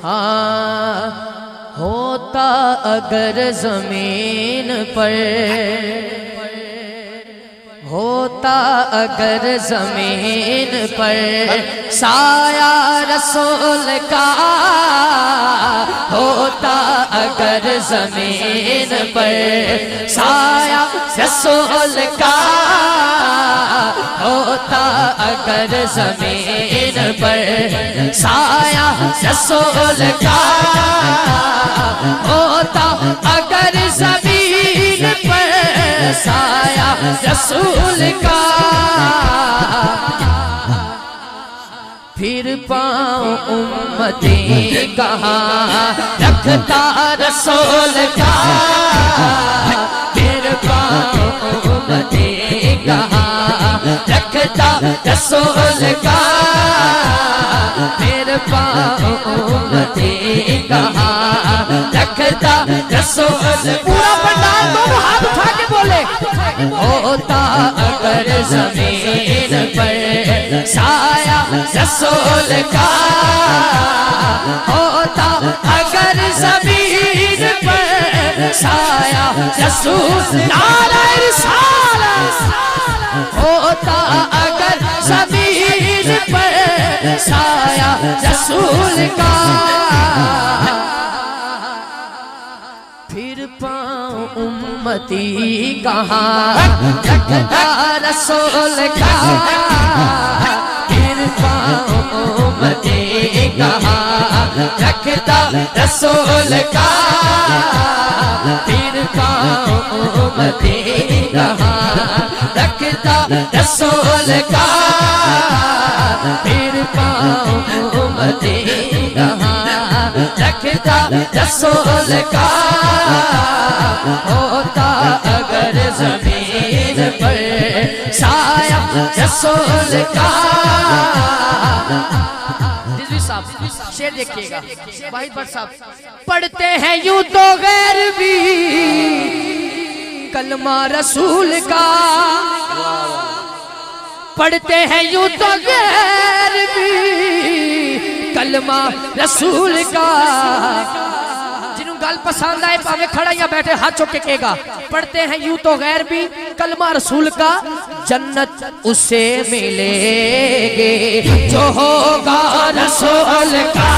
हाँ होता अगर जमीन पर, होता अगर जमीन पर साया रसूल का, होता अगर जमीन पर साया रसूल का, होता अगर जमीन पर साया रसूल का, होता अगर जमीन पर साया रसूल का, फिर पाँव उम्मती कहाँ रखता रसूल का, फिर पाँव उम्मती कहाँ रखता रसूल का, फिर पाँव उम्मती कहाँ रखता रसूल। पूरा पंडाल दोनों हाथ उठा के बोले, होता अगर जमीन पर साया रसूल का, होता अगर जमीन पर साया रसूल, नारे रिसालत, होता अगर जमीन पर साया रसूल का, फिर पाँव उम्मती कहाँ रखता रसूल का, फिर पाँव उम्मती कहाँ रखता रसूल का, फिर पाँव उम्मती कहाँ रखता रसूल का, फिर पाँव उम्मती कहाँ रखता रसूल का, होता अगर जमीन पर साया रसूल का। रिजवी साहब शेर देखिएगा, वाहिद भट्ट साहब पढ़ते हैं यूं तो गैर भी कलमा रसूल का, पढ़ते हैं यूं तो गैर भी कलमा रसूल का, जिन्हों गल पसंद आए भावे खड़ा या बैठे हाथ चौके कहेगा, पढ़ते हैं यूं तो गैर भी कलमा रसूल का, जन्नत उसे मिलेगी जो होगा रसूल का,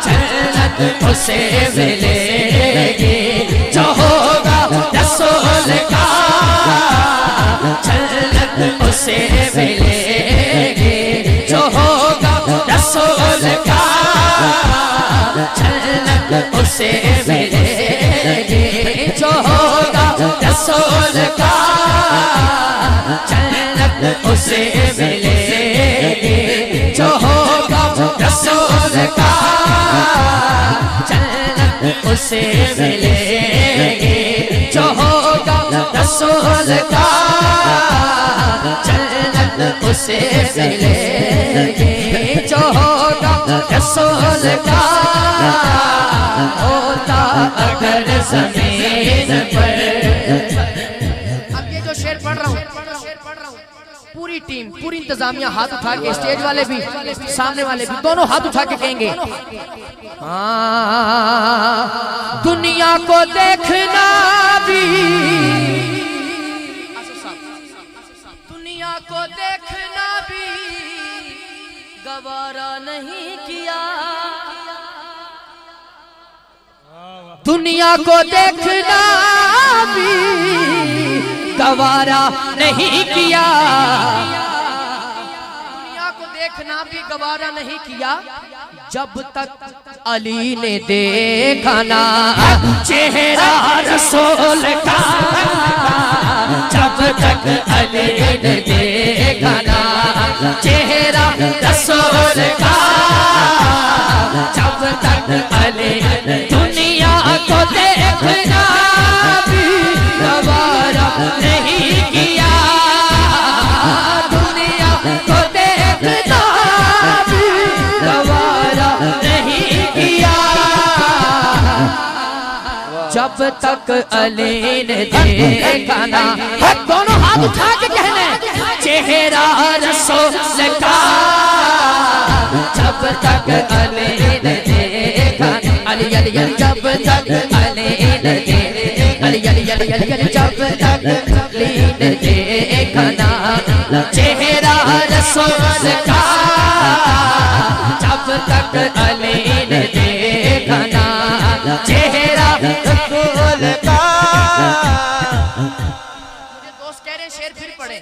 जन्नत उसे मिलेगी जो होगा रसूल का, जन्नत उसे मिलेगी जो होगा रसूल का, जन्नत उसे मिलेगी जो होगा रसूल का, जन्नत उसे मिलेगी जो होगा रसूल का, जन्नत उसे मिलेगी जो होगा रसूल का, जन्नत उसे मिलेगी जो होगा रसूल का, होता अगर जमीन पर। अब ये जो शेर पढ़ रहा हूँ, पूरी टीम पूरी इंतजामिया हाथ उठा के, स्टेज वाले भी सामने वाले भी दोनों हाथ उठा के कहेंगे, दुनिया को देखना भी, दुनिया को देखना भी गवारा नहीं किया, दुनिया को देखना भी गवारा नहीं किया, दुनिया को देखना भी गवारा नहीं किया, जब तक अली ने देखा ना चेहरा रसूल का, जब तक अली ने देखा ना चेहरा रसूल का, जब तक अली दुनिया को देखना भी गवारा नहीं किया, दुनिया को देखना भी गवारा नहीं किया, जब तक अली ने देखा ना, दोनों हाथ उठा के कहने चेहरा रसूल का, जब तक अली अली अली जब तक अली न देख अली अली अली अली अली जब तक अली न देखना चेहरा रसूल का जब तक अली न देखना चेहरा रसूल का। दोस्त कह रहे शेर फिर पढ़े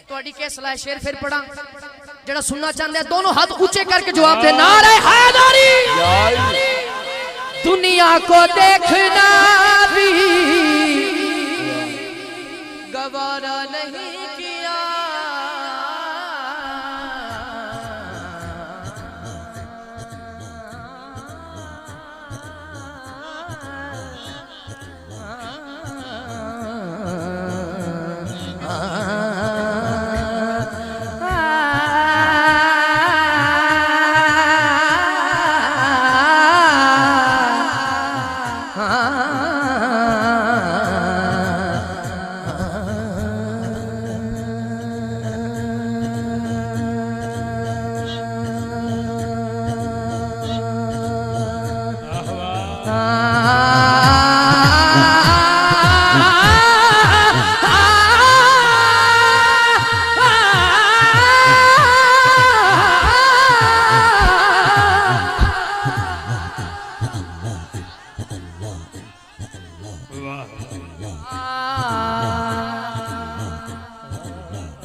तो के सलाह शेर फिर पढ़ा जरा सुनना चाहते हैं दोनों हाथ ऊंचे करके जवाब दे नारे हैदरी। दुनिया को देखना भी गवारा नहीं किया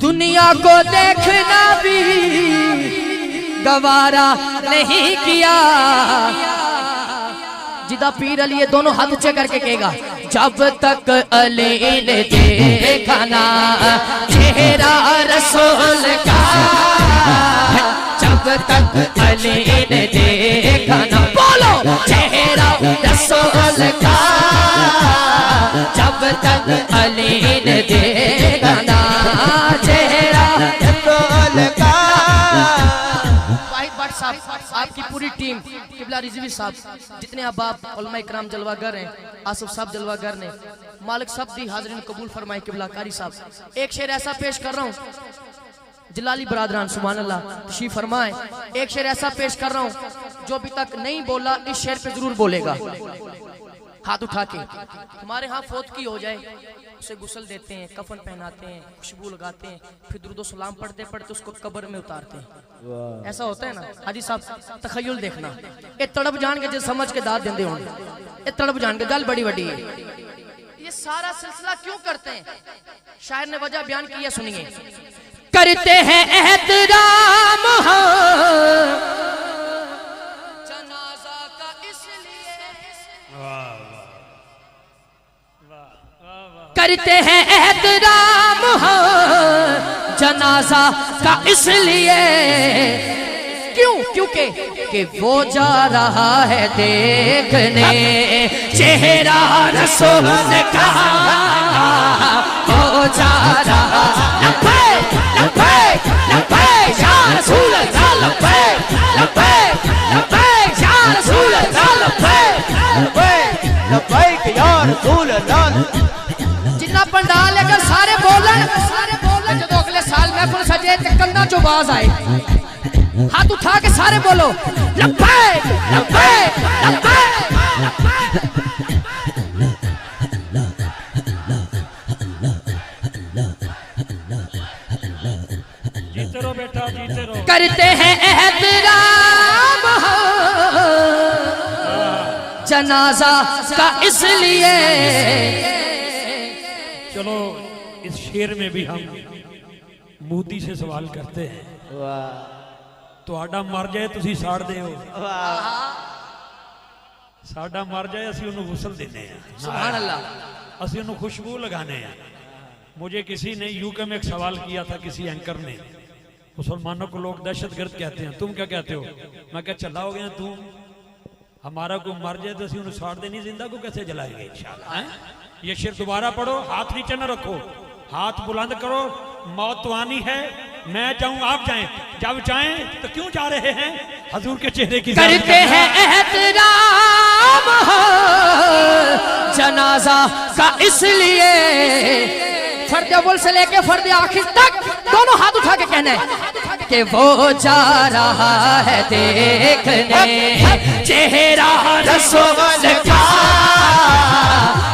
दुनिया को देखना भी गवारा नहीं किया। जिदा पीर अली दोनों हाथ ऊंचे करके कहेगा जब तक अली ने देखा ना चेहरा रसूल का जब तक अली ने देखा ना बोलो चेहरा रसूल का जब तक अली ने देखा ना चेहरा रसूल का। आपकी पूरी टीम किबला रिजवी साहब जितने अहबाब उलमा इकराम जलवागर हैं आसिफ साहब जलवागर ने मालिक सब दी हाजरीन कबूल फरमाए किबला कारी साहब एक शेर ऐसा पेश कर रहा हूँ जलाली बरादरान सुभान अल्लाह तशरीफ फरमाए एक शेर ऐसा पेश कर रहा हूँ जो अभी तक नहीं बोला इस शेर पे जरूर बोलेगा हाथ उठा के। हमारे यहाँ फौत की हो जाए उसे गुस्ल देते हैं कफन पहनाते हैं खुशबू लगाते हैं फिर दुरूद सलाम पढ़ते पढ़ते उसको कब्र में उतारते हैं। ऐसा होता है ना हाजी साहब तखय्युल देखना ये तड़प जान के जो समझ के दाद देंदे होंगे ये तड़प जान के गल बड़ी बड़ी है। ये सारा सिलसिला क्यों करते हैं शायर ने वजह बयान की है सुनिए। करते हैं एहतराम जनाजा का इसलिए करते हैं एहतराम जनाजा का इसलिए क्यों क्योंकि कि वो जा रहा है देखने चेहरा रसूल का वो जा रहा लब्बैक लब्बैक लब्बैक या रसूल अल्लाह लब्बैक लब्बैक लब्बैक या रसूल अल्लाह लब्बैक लब्बैक लब्बैक या रसूल अल्लाह। जिन्ना पंडाल अगर सारे बोलन जो अगले साल महफिल सजे ते कंधा चो आवाज आए हाथ उठा के सारे बोलो लब्बैक लब्बैक लब्बैक। जीते रहो बेटा जीते रहो। करते हैं एहतराम जनाजा का इसलिए। चलो इस शेर में भी हम मोदी से सवाल करते हैं तुहाडा मर जाए तुसी साड़ दे हो साडा मर जाए असी उन्हें गुस्ल देने हैं सुभान अल्लाह असी उन्हें खुशबू लगाने हैं। मुझे किसी ने यूके में एक सवाल किया था किसी एंकर ने मुसलमानों को लोग दहशतगर्द कहते हैं तुम क्या कहते हो मैं क्या चला हो गया तुम हमारा को मर जाए तो असी उन्हें साड़ देनी जिंदा को कैसे जलाएंगे इंशाल्लाह। ये शेर दोबारा पढ़ो हाथ नीचे न रखो हाथ बुलंद करो मौत तो आनी है मैं जाऊं आप जाएं जब जाएं तो क्यों जा रहे हैं हजूर के चेहरे की करते हैं एहतराम जनाजा का इसलिए फर्द अव्वल से लेके फर्द आखिर तक दोनों हाथ उठा के कहना है कि वो जा रहा है देखने चेहरा रसूल का,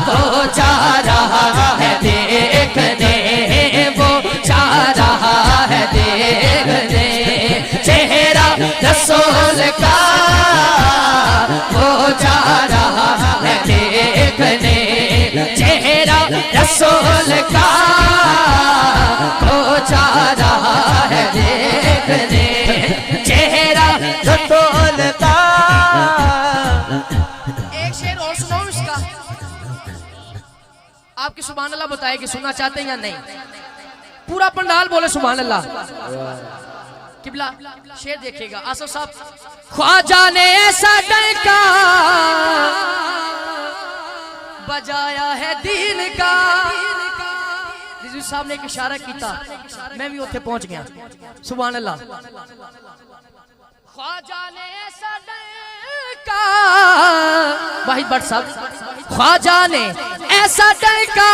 वो जा रहा है देखने, वो जा रहा है देखने चेहरा रसूल का, वो जा रहा है देखने चेहरा रसूल का, वो जा रहा है देखने चेहरा रसूल का। एक शेर और सुनाऊं इसका, आपकी सुभान अल्लाह बताए कि सुनना चाहते हैं या नहीं। पूरा पंडाल बोले सुभान अल्लाह। किबला शेर देखिएगा आसफ साहब। ख्वाजा ने ऐसा डंका बजाया है दीन का, रिजवी साहब ने एक इशारा किया, मैं भी उत्थे पहुंच गया। सुभान अल्लाह। ख्वाजा ने ऐसा डंका, वाहिद भट्ट साहब, ख्वाजा ने ऐसा डंका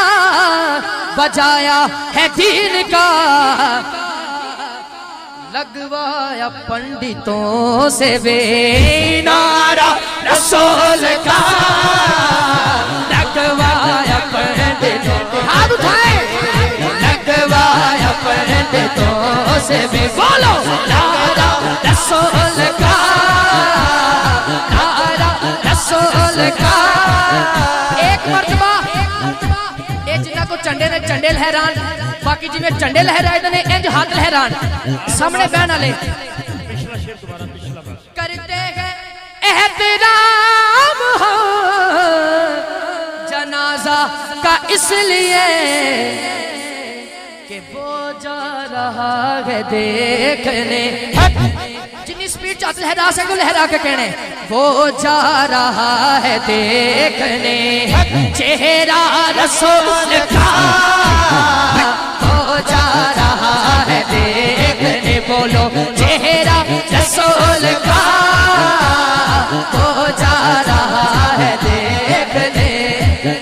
बजाया है दीन का, लगवाया पंडितों से वे नारा रसूल का, लगवाया पंडितों, हाथ उठाए, लगवाया पंडितों से वे, बोलो नारा रसूल का, नारा रसूल का। एक मर्तबा ये जिन्ना को चंडे ने चंडे लहरान, बाकी जिम्मे चंडे लहराए ने इंज हाथ लहरान, सामने बहन वाले करते हैं एहतराम हो जनाजा का इसलिए कि वो जा रहा है देखने, जितनी स्पीड चाहते लहरा सको लहरा के कहने, वो जा रहा है देखने चेहरा रसूल का, वो जा रहा है देखने, बोलो चेहरा रसूल का, वो जा रहा है देखने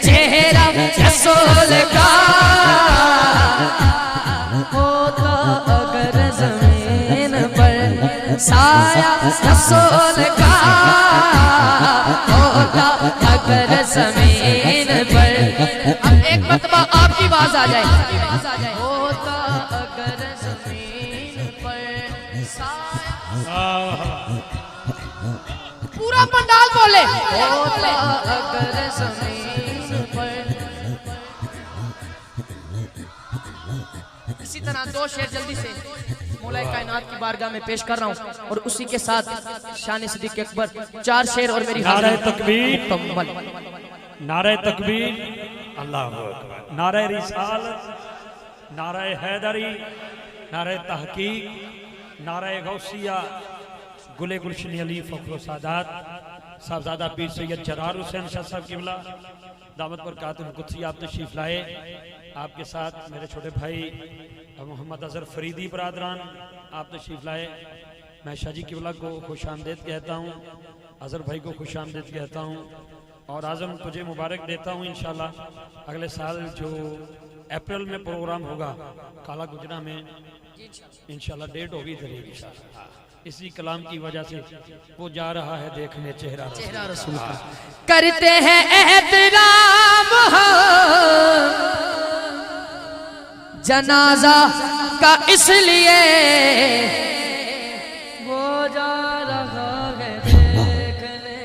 चेहरा रसूल का। होता अगर जमीन पर साया रसूल का, होता अगर जमीन पर, अब एक मरतबा आपकी आवाज आ जाए, होता अगर जमीन पर साया, पूरा पंडाल बोले, होता अगर जमीन पर। इसी तरह दो शेर जल्दी से मौला कायनात की बारगाह में पेश कर रहा हूँ, और उसी के साथ शान सिद्दीक अकबर 4 शेर और मेरी नारे तकबीर, मुकम्मल। नारे तकबीर, अल्लाह अकबर, नारे रिसालत, नारे हैदरी, नारे तहकीक, नारे गौसिया, गुले गुलशन अली फखर सादात साहबजादा पीर सैयद जरार हुसैन शाह साहब किबला दामत बरकातुल कुद्सी आप तशरीफ लाए। आपके साथ मेरे छोटे भाई मोहम्मद अजहर फरीदी बरादरान आप तशरीफ लाए। मैं शाहजी किबला को खुश आमदेद कहता हूँ, अजहर भाई को खुश आमदेद कहता हूँ, और आज़म तुझे मुबारक देता हूँ। इंशाल्लाह अगले साल जो अप्रैल में प्रोग्राम होगा काला गुजरा में, इंशाल्लाह डेट होगी जरूर, इसी कलाम की वजह से वो जा रहा है देखने चेहरा रसूल का। करते हैं एहतराम जनाजा का इसलिए, वो जा रहा है देखने,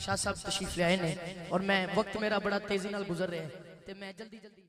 शाह साहब तशरीफ ले आए ने, और मैं वक्त मेरा बड़ा तेजी नाल गुजर रहा है, ते मैं जल्दी जल्दी